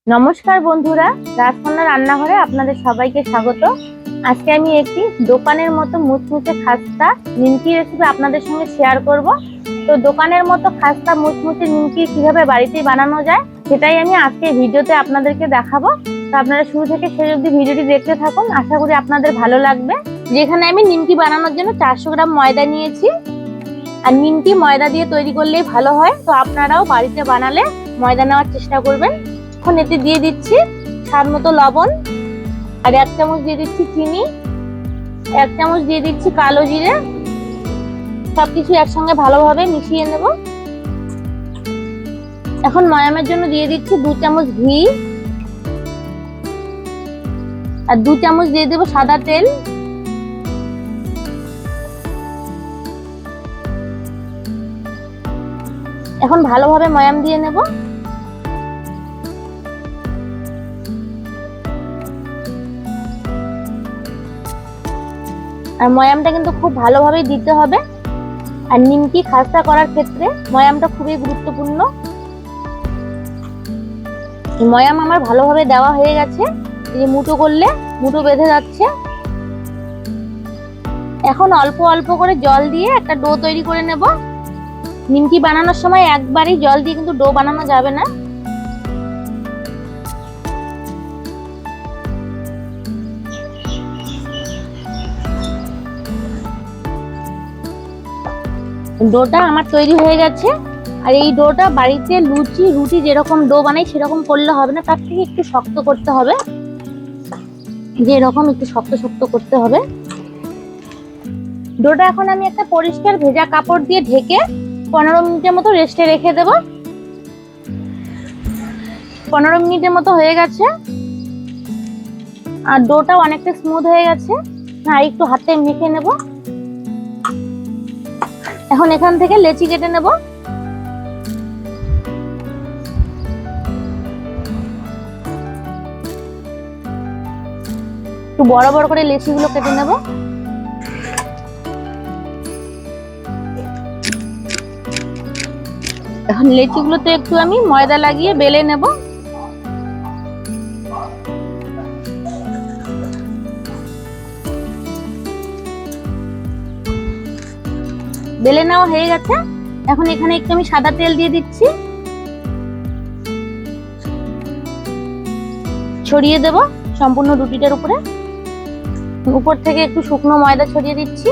নমস্কার বন্ধুরা, রাজকন্যা রান্নাঘরে আপনাদের সবাইকে স্বাগত। আজকে আমি একটি দোকানের মতো মুচমুচে খাস্তা নিমকি রেসিপি আপনাদের সঙ্গে শেয়ার করব। তো দোকানের মতো খাস্তা মুচমুচে নিমকি কিভাবে বাড়িতে বানানো যায় সেটাই আমি আজকে ভিডিওতে আপনাদেরকে দেখাবো। তো আপনারা শুরু থেকে শেষ অবধি ভিডিওটি দেখতে থাকুন, আশা করি আপনাদের ভালো লাগবে। যেখানে আমি নিমকি বানানোর জন্য 400 গ্রাম ময়দা নিয়েছি। আর নিমকি ময়দা দিয়ে তৈরি করলেই ভালো হয়, তো আপনারাও বাড়িতে বানালে ময়দা নেওয়ার চেষ্টা করবেন। এখন এতে দিয়ে দিচ্ছি স্বাদ মতো লবণ, আর 1 চামচ দিয়ে দিচ্ছি চিনি, 1 চামচ দিয়ে দিচ্ছি কালো জিরে। সবকিছু একসঙ্গে ভালোভাবে মিশিয়ে নেব। এখন ময়ামের জন্য দিয়ে দিচ্ছি 2 চামচ ঘি, আর 2 চামচ দিয়ে দেবো সাদা তেল। এখন ভালোভাবে ময়াম দিয়ে নেব। আর ময়ামটা কিন্তু খুব ভালোভাবে দিতে হবে। আর নিমকি খাস্তা করার ক্ষেত্রে ময়ামটা খুবই গুরুত্বপূর্ণ। ময়াম আমার ভালোভাবে দেওয়া হয়ে গেছে। এই মুঠো করলে মুঠো বেঁধে যাচ্ছে। এখন অল্প অল্প করে জল দিয়ে একটা ডো তৈরি করে নেব। নিমকি বানানোর সময় একবারই জল দিয়ে কিন্তু ডো বানানো যাবে না। ডোটা আমার তৈরি হয়ে গেছে। আর এই ডোটা বাড়িতে লুচি রুটি যেরকম ডো বানাই সেরকম করলে হবে না, তার থেকে একটু শক্ত করতে হবে। যেরকম একটু শক্ত শক্ত করতে হবে। ডোটা এখন আমি একটা পরিষ্কার ভেজা কাপড় দিয়ে ঢেকে 15 মিনিটের মতো রেস্টে রেখে দেব। 15 মিনিটের মতো হয়ে গেছে। আর ডোটাও অনেকটা স্মুথ হয়ে গেছে। আর একটু হাতে মেখে নেব। এখন এখান থেকে লেচি কেটে নেব। একটু বড় বড় করে লেচিগুলো কেটে নেব। এখন লেচিগুলোতে একটু আমি ময়দা লাগিয়ে বেলে নেব। বেলে নেওয়া হয়ে গেছে। এখন এখানে একটু আমি সাদা তেল দিয়ে দিচ্ছি, ছড়িয়ে দেব সম্পূর্ণ রুটিটার উপরে। উপর থেকে একটু শুকনো ময়দা ছড়িয়ে দিচ্ছি।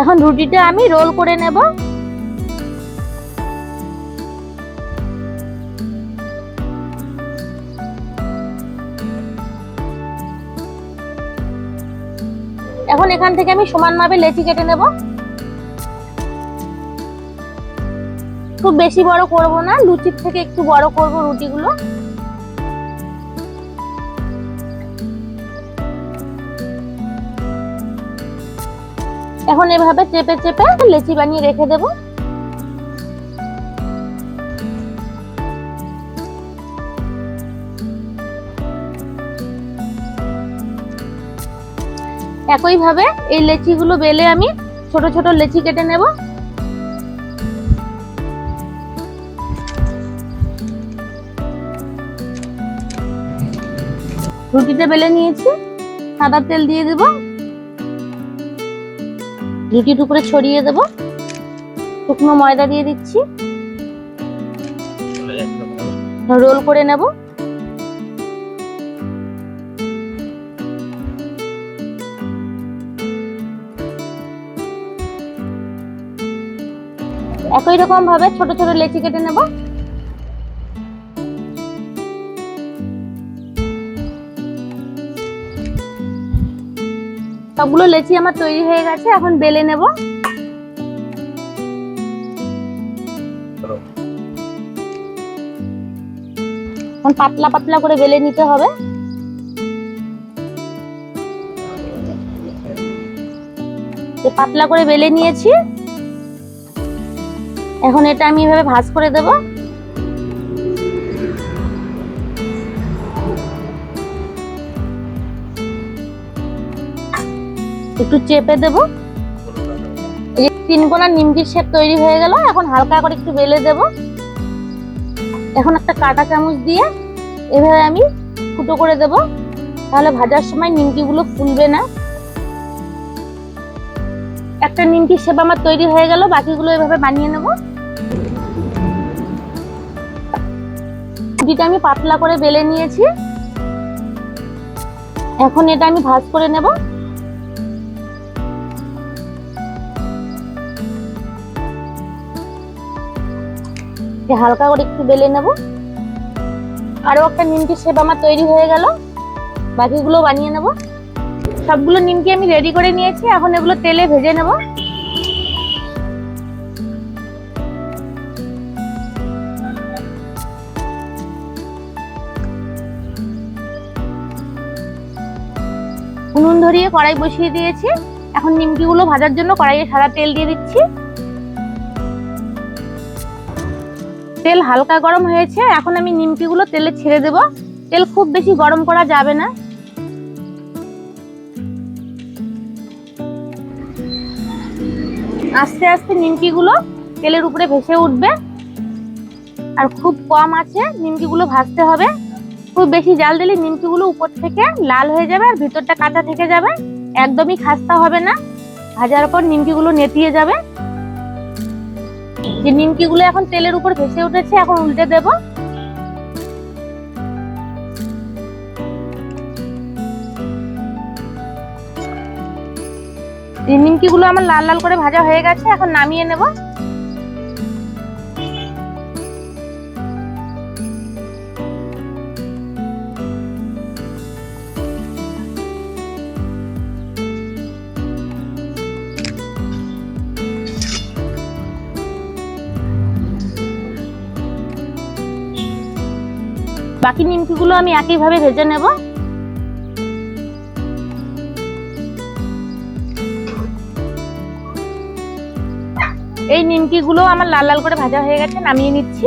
এখন রুটিটা আমি রোল করে নেব। এখন এখান থেকে আমি সমান ভাবে লেচি কেটে নেব। খুব বেশি বড় করব না, লুচির থেকে একটু বড় করব রুটিগুলো। এখন এভাবে চেপে চেপে লেচি বানিয়ে রেখে দেব। একইভাবে এই লেচিগুলো বেলে আমি ছোট ছোট লেচি কেটে নেব। রুটিটা বেলে নিয়েছি। সাদা তেল দিয়ে দেব, রুটির উপরে ছড়িয়ে দেব। শুকনো ময়দা দিয়ে দিচ্ছি, রোল করে নেব। একই রকম ভাবে ছোট ছোট লেচি কেটে নেব। সবগুলো লেচি আমার তৈরি হয়ে গেছে। এখন বেলে নেব। এখন পাতলা পাতলা করে বেলে নিতে হবে। পাতলা করে বেলে নিয়েছি। এখন এটা আমি এভাবে ভাঁজ করে দেব। একটু চেপে দেব। তিন কোণা নিমকির শেপ তৈরি হয়ে গেল। এখন হালকা করে একটু বেলে দেব। এখন একটা কাঁটা চামচ দিয়ে এভাবে আমি ফুটো করে দেব, তাহলে ভাজার সময় নিমকিগুলো ফুলবে না। একটা নিমকির শেপ আমার তৈরি হয়ে গেল, বাকিগুলো এভাবে বানিয়ে নেব। রুটিটা আমি পাতলা করে বেলে নিয়েছি, এখন এটা আমি ভাঁজ করে নেব। হালকা করে একটু বেলে নেব। আরো একটা নিমকির শেপ আমার তৈরি হয়ে গেল, বাকিগুলো বানিয়ে নেব। সবগুলো নিমকি আমি রেডি করে নিয়েছি, এখন এগুলো তেলে ভেজে নেব। উনুন ধরিয়ে কড়াই বসিয়ে দিয়েছি, এখন নিমকিগুলো ভাজার জন্য কড়াইয়ে সাদা তেল দিয়ে দিচ্ছি। তেল হালকা গরম হয়েছে, এখন আমি নিমকিগুলো তেলে ছেড়ে দেব। তেল খুব বেশি গরম করা যাবে না। আস্তে আস্তে নিমকিগুলো তেলের উপরে ভেসে উঠবে, আর খুব কম আছে নিমকিগুলো ভাজতে হবে। খুব বেশি জাল দিলে নিমকিগুলো উপর থেকে লাল হয়ে যাবে আর ভিতরটা কাঁচা থেকে যাবে, একদমই খাস্তা হবে না। ভাজার পর নিমকিগুলো নেতিয়ে যাবে। যে নিমকিগুলো এখন তেলের উপর ভেসে উঠেছে, এখন উল্টে দেব। নিমকিগুলো আমার লাল লাল করে ভাজা হয়ে গেছে, এখন নামিয়ে নেব। বাকি নিমকিগুলো আমি একইভাবে ভেজে নেব। এই নিমকিগুলো আমার লাল লাল করে ভাজা হয়ে গেছে, নামিয়ে নিচ্ছি।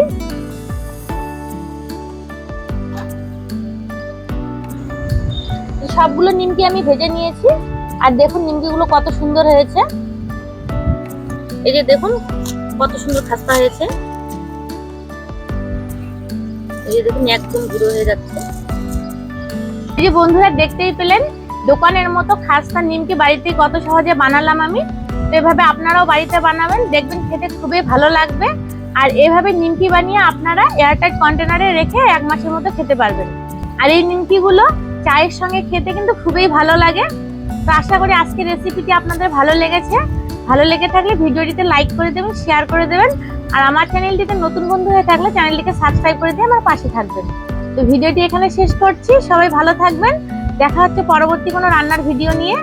সবগুলো নিমকি আমি ভেজে নিয়েছি, আর দেখুন নিমকিগুলো কত সুন্দর হয়েছে। এই যে দেখুন কত সুন্দর খাস্তা হয়েছে। এই যে দেখুন একদম গুঁড়ো হয়ে যাচ্ছে। এই যে বন্ধুরা দেখতেই পেলেন দোকানের মতো খাস্তা নিমকি বাড়িতে কত সহজে বানালাম আমি। তো এভাবে আপনারাও বাড়িতে বানাবেন, দেখবেন খেতে খুবই ভালো লাগবে। আর এভাবে নিমকি বানিয়ে আপনারা এয়ারটাইট কন্টেনারে রেখে 1 মাসের মতো খেতে পারবেন। আর এই নিমকিগুলো চায়ের সঙ্গে খেতে কিন্তু খুবই ভালো লাগে। তো আশা করি আজকের রেসিপিটি আপনাদের ভালো লেগেছে। ভালো লেগে থাকলে ভিডিওটিতে লাইক করে দেবেন, শেয়ার করে দেবেন। আর আমার চ্যানেলটিতে নতুন বন্ধু হয়ে থাকলে চ্যানেলটিকে সাবস্ক্রাইব করে দিয়ে আমার পাশে থাকবেন। তো ভিডিওটি এখানে শেষ করছি, সবাই ভালো থাকবেন। দেখা হচ্ছে পরবর্তী কোনো রান্নার ভিডিও নিয়ে।